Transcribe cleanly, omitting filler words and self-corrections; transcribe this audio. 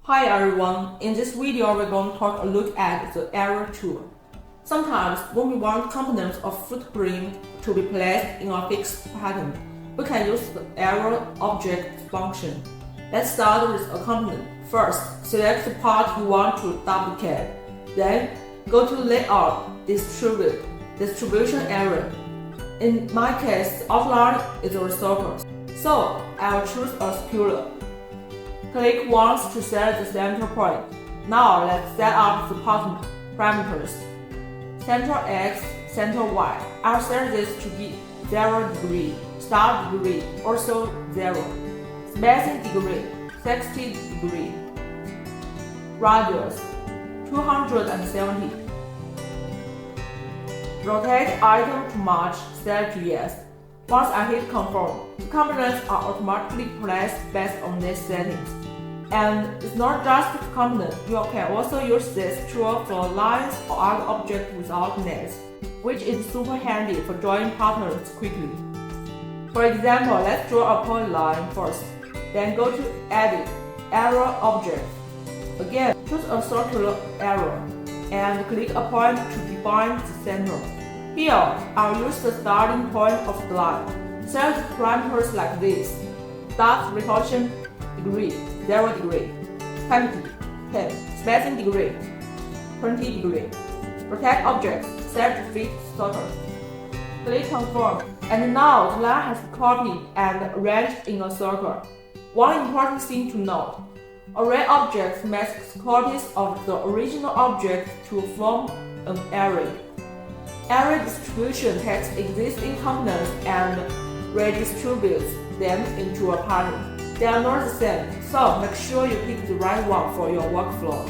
Hi everyone, in this video we're going to take a look at the arrow tool. Sometimes when we want components of footprint to be placed in a fixed pattern, we can use the arrow object function. Let's start with a component. First, select the part you want to duplicate. Then, go to Layout, Distribution Area. In my case, the outline is a circle, so I'll choose a square. Click once to set the center point. Now let's set up the part parameters. Center X, center Y. I'll set this to be 0 degree, start degree, also 0. Spacing degree, 60 degree. Radius, 270. Rotate item to match, set to yes. Once I hit confirm, the components are automatically placed based on these settings. And it's not just the component, you can also use this tool for lines or other objects without nails, which is super handy for drawing patterns quickly. For example, let's draw a polyline first, then go to Edit, Arrow Object. Again, choose a circular arrow, and click a point to define the center. Here, I'll use the starting point of the line. Set the parameters like this. Start rotation degree, 0 degree. Quantity, 10. Spacing degree, 20 degree. Rotate object, set to fit circle. Click confirm. And now the line has copied and arranged in a circle. One important thing to note. Array objects makes copies of the original object to form an array. Array distribution takes existing components and redistributes them into a pattern. They are not the same, so make sure you pick the right one for your workflow.